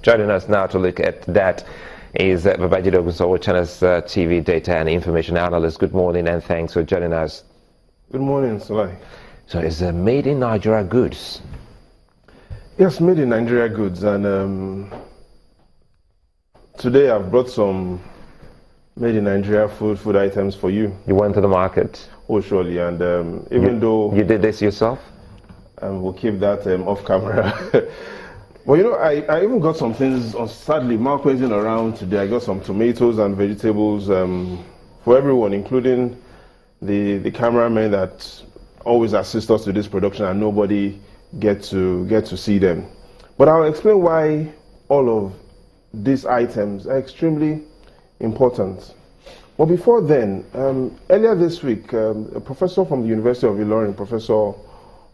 Joining us now to look at that is Babajide Ogunsowo, Channels TV data and information analyst. Good morning and thanks for joining us. Good morning, Salai. So it's made in Nigeria goods? Yes, made in Nigeria goods. And today I've brought some made in Nigeria food items for you. You went to the market? Oh, surely. And even though... You did this yourself? We'll keep that off camera. Well, you know, I even got some things, sadly, malquazing around today. I got some tomatoes and vegetables for everyone, including the cameramen that always assist us to this production, and nobody get to see them. But I'll explain why all of these items are extremely important. But before then, earlier this week, a professor from the University of Ilorin, Professor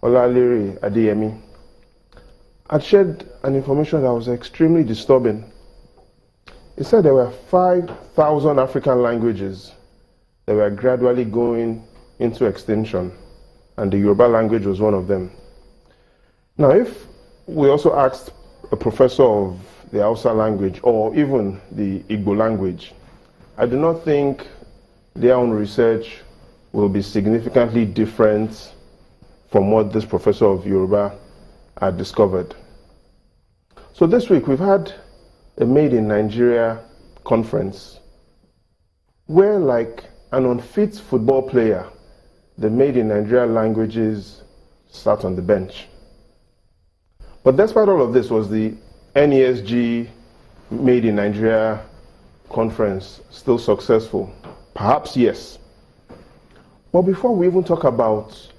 Olalere Adeyemi, had shared an information that was extremely disturbing. He said there were 5,000 African languages that were gradually going into extinction, and the Yoruba language was one of them. Now, if we also asked a professor of the Hausa language or even the Igbo language, I do not think their own research will be significantly different from what this professor of Yoruba had discovered. So this week we've had a Made in Nigeria conference where, like an unfit football player, the Made in Nigeria languages sat on the bench. But despite all of this, was the NESG Made in Nigeria conference still successful? Perhaps yes. But before we even talk about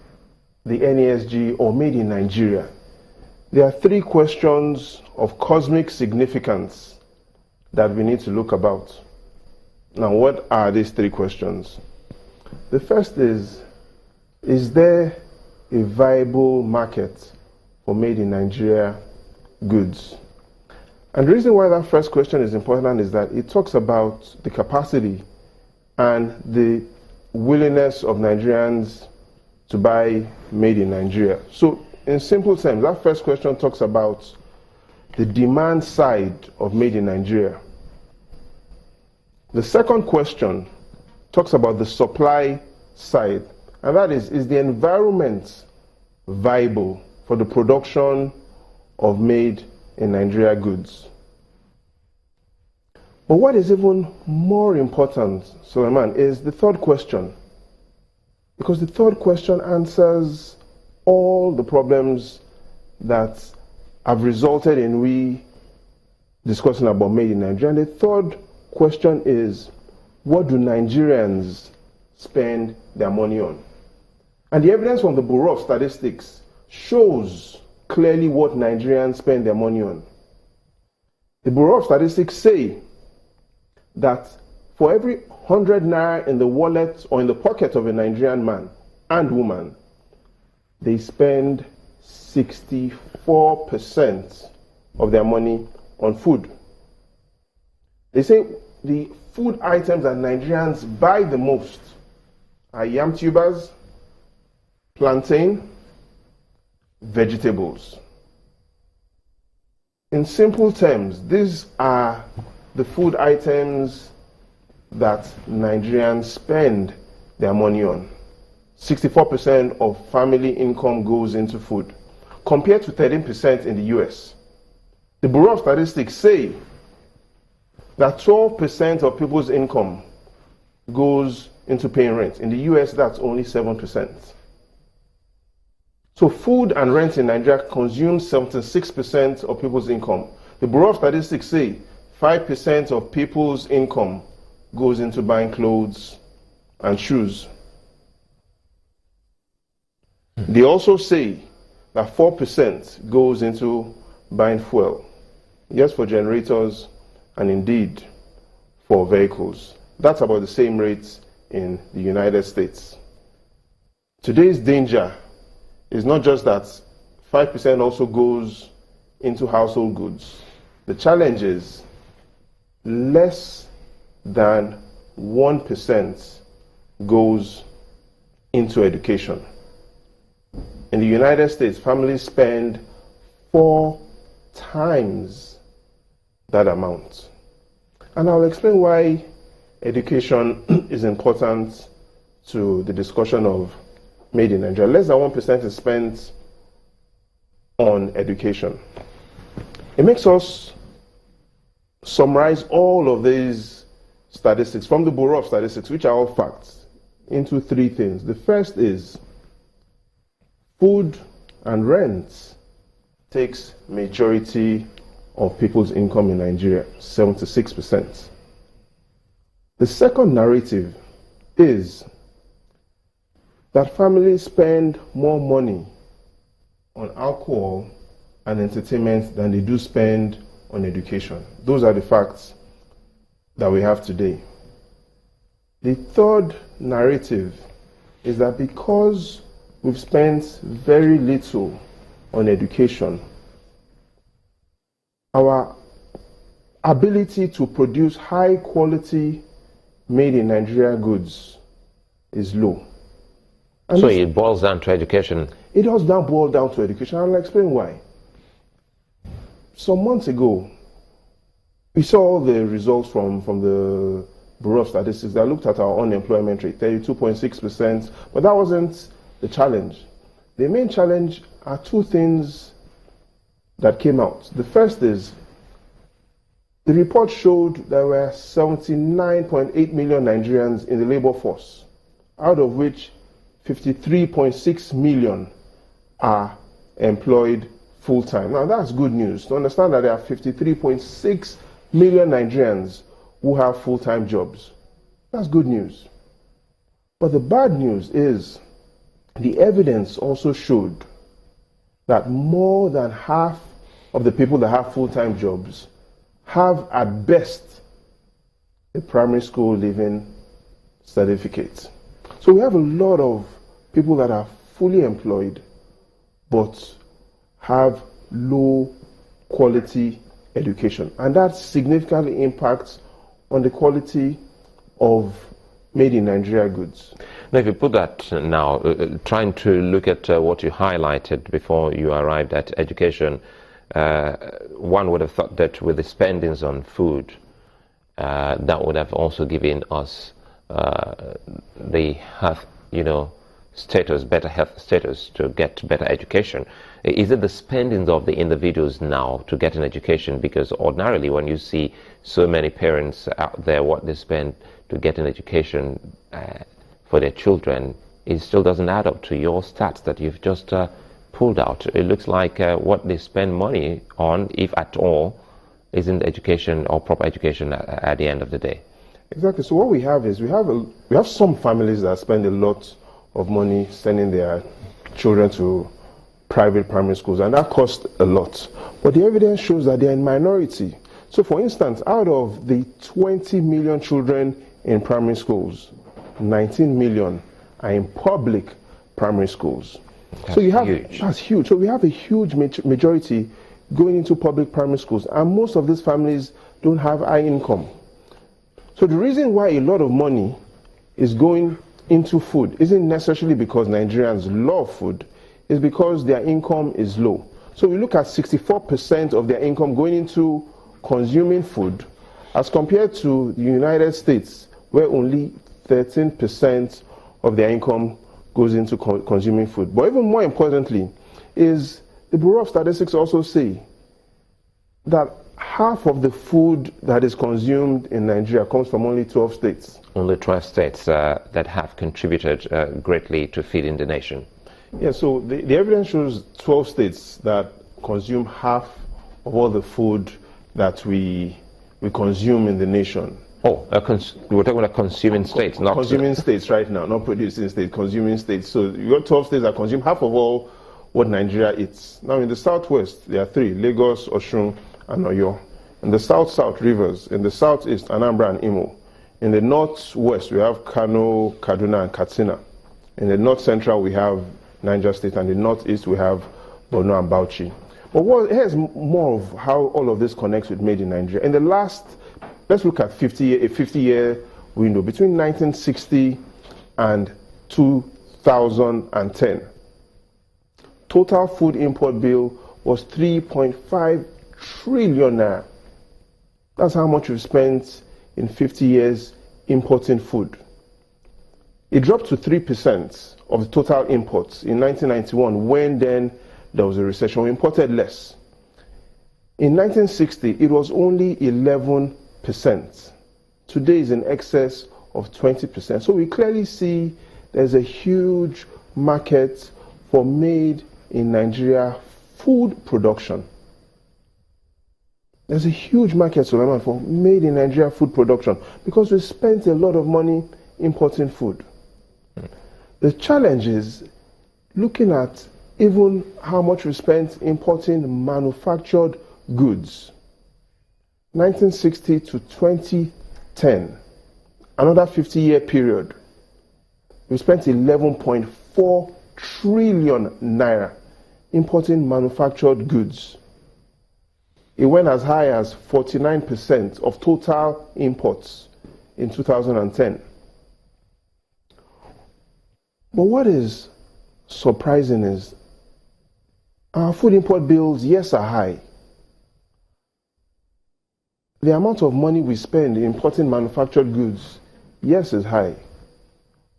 the NESG or Made in Nigeria, there are three questions of cosmic significance that we need to look about. Now, what are these three questions? The first is there a viable market for Made in Nigeria goods? And the reason why that first question is important is that it talks about the capacity and the willingness of Nigerians to buy Made in Nigeria. So, in simple terms, that first question talks about the demand side of Made in Nigeria. The second question talks about the supply side, and that is the environment viable for the production of Made in Nigeria goods? But what is even more important, Suleiman, is the third question, because the third question answers all the problems that have resulted in we discussing about Made in Nigeria. And the third question is, what do Nigerians spend their money on? And the evidence from the Bureau of Statistics shows clearly what Nigerians spend their money on. The Bureau of Statistics say that for every 100 naira in the wallet or in the pocket of a Nigerian man and woman, they spend 64% of their money on food. They say the food items that Nigerians buy the most are yam tubers, plantain, vegetables. In simple terms, these are the food items that Nigerians spend their money on. 64% of family income goes into food, compared to 13% in the US. The Bureau of Statistics say that 12% of people's income goes into paying rent. In the US, that's only 7%. So food and rent in Nigeria consumes 76% of people's income. The Bureau of Statistics say 5% of people's income goes into buying clothes and shoes. They also say that 4% goes into buying fuel, yes, for generators and indeed for vehicles. That's about the same rate in the United States. Today's danger is not just that 5% also goes into household goods. The challenge is less than 1% goes into education. In the United States, families spend 4 times that amount. And I'll explain why education is important to the discussion of made in Nigeria. Less than 1% is spent on education. It makes us summarize all of these statistics from the Bureau of Statistics, which are all facts, into three things. The first is food and rent takes majority of people's income in Nigeria, 76%. The second narrative is that families spend more money on alcohol and entertainment than they do spend on education. Those are the facts that we have today. The third narrative is that because we've spent very little on education, our ability to produce high quality made in Nigeria goods is low. And so it boils down to education. It does not boil down to education. I'll explain why. Some months ago, we saw the results from the Bureau of Statistics that looked at our unemployment rate, 32.6%, but that wasn't the challenge. The main challenge are two things that came out. The first is the report showed there were 79.8 million Nigerians in the labor force, out of which 53.6 million are employed full-time. Now that's good news. To understand that there are 53.6 million Nigerians who have full-time jobs. That's good news. But the bad news is the evidence also showed that more than half of the people that have full-time jobs have at best a primary school leaving certificate. So we have a lot of people that are fully employed but have low quality education, and that significantly impacts on the quality of made in Nigeria goods. Now, if you put that now, trying to look at what you highlighted before you arrived at education, one would have thought that with the spendings on food, that would have also given us the health, status, better health status to get better education. Is it the spendings of the individuals now to get an education? Because ordinarily when you see so many parents out there, what they spend to get an education for their children, it still doesn't add up to your stats that you've just pulled out. It looks like what they spend money on, if at all, isn't education or proper education at the end of the day. Exactly. So what we have is we have some families that spend a lot of money sending their children to private primary schools, and that costs a lot. But the evidence shows that they're in minority. So for instance, out of the 20 million children in primary schools, 19 million are in public primary schools. That's so you have huge. That's huge. So we have a huge majority going into public primary schools, and most of these families don't have high income. So the reason why a lot of money is going into food isn't necessarily because Nigerians love food, it's because their income is low. So we look at 64% of their income going into consuming food as compared to the United States, where only 13% of their income goes into consuming food. But even more importantly is the Bureau of Statistics also say that half of the food that is consumed in Nigeria comes from only 12 states. Only 12 states that have contributed greatly to feeding the nation. Yeah, so the evidence shows 12 states that consume half of all the food that we consume in the nation. Oh, we're talking about consuming states, not consuming states right now, not producing states, consuming states. So you got 12 states that consume half of all what Nigeria eats. Now in the southwest, there are three: Lagos, Osun, and Oyo. In the south rivers. In the southeast, Anambra and Imo. In the northwest, we have Kano, Kaduna, and Katsina. In the north central, we have Niger State, and in the northeast, we have Borno and Bauchi. But here's more of how all of this connects with made in Nigeria. In the last, let's look at a 50-year window between 1960 and 2010. Total food import bill was 3.5 trillion naira. That's how much we've spent in 50 years importing food. It dropped to 3% of the total imports in 1991, when then there was a recession. We imported less. In 1960, it was only 11%. Today is in excess of 20%. So we clearly see there's a huge market for made in Nigeria food production. There's a huge market, Suleiman, for made in Nigeria food production because we spent a lot of money importing food. The challenge is looking at even how much we spent importing manufactured goods. 1960 to 2010, another 50-year period, we spent 11.4 trillion naira importing manufactured goods. It went as high as 49% of total imports in 2010. But what is surprising is our food import bills, yes, are high. The amount of money we spend in importing manufactured goods, yes, is high.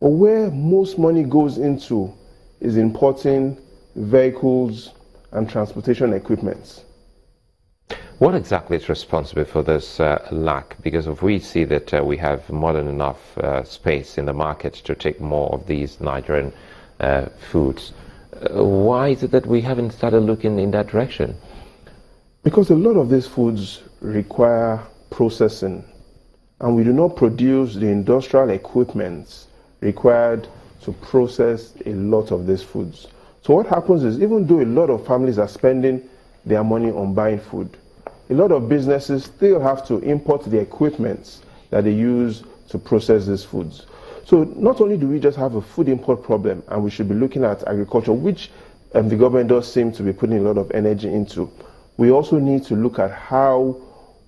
But where most money goes into is importing vehicles and transportation equipment. What exactly is responsible for this lack? Because if we see that we have more than enough space in the market to take more of these Nigerian foods, why is it that we haven't started looking in that direction? Because a lot of these foods require processing, and we do not produce the industrial equipment required to process a lot of these foods. So what happens is, even though a lot of families are spending their money on buying food, a lot of businesses still have to import the equipment that they use to process these foods. So not only do we just have a food import problem, and we should be looking at agriculture, which the government does seem to be putting a lot of energy into, we also need to look at how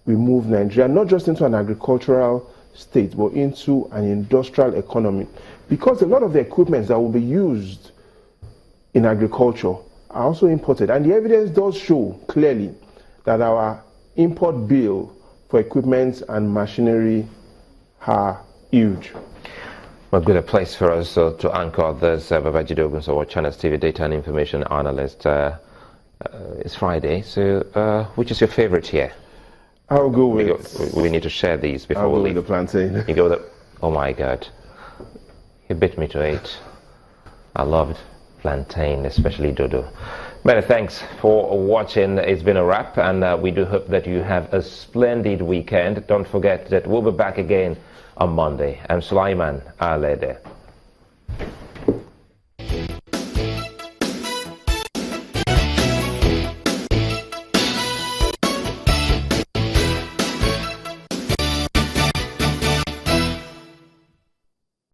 we move Nigeria, not just into an agricultural state, but into an industrial economy. Because a lot of the equipment that will be used in agriculture are also imported. And the evidence does show clearly that our import bill for equipment and machinery are huge. Well, good a place for us to anchor this. Babajide Ogunsowo, Channels TV Data and Information Analyst. It's Friday, so which is your favorite here? I'll go with... We need to share these before we leave. I'll go with the plantain. You go with the... Oh my God. You bit me to it. I loved plantain, especially dodo. Many thanks for watching. It's been a wrap, and we do hope that you have a splendid weekend. Don't forget that we'll be back again on Monday. I'm Sulaiman Alede.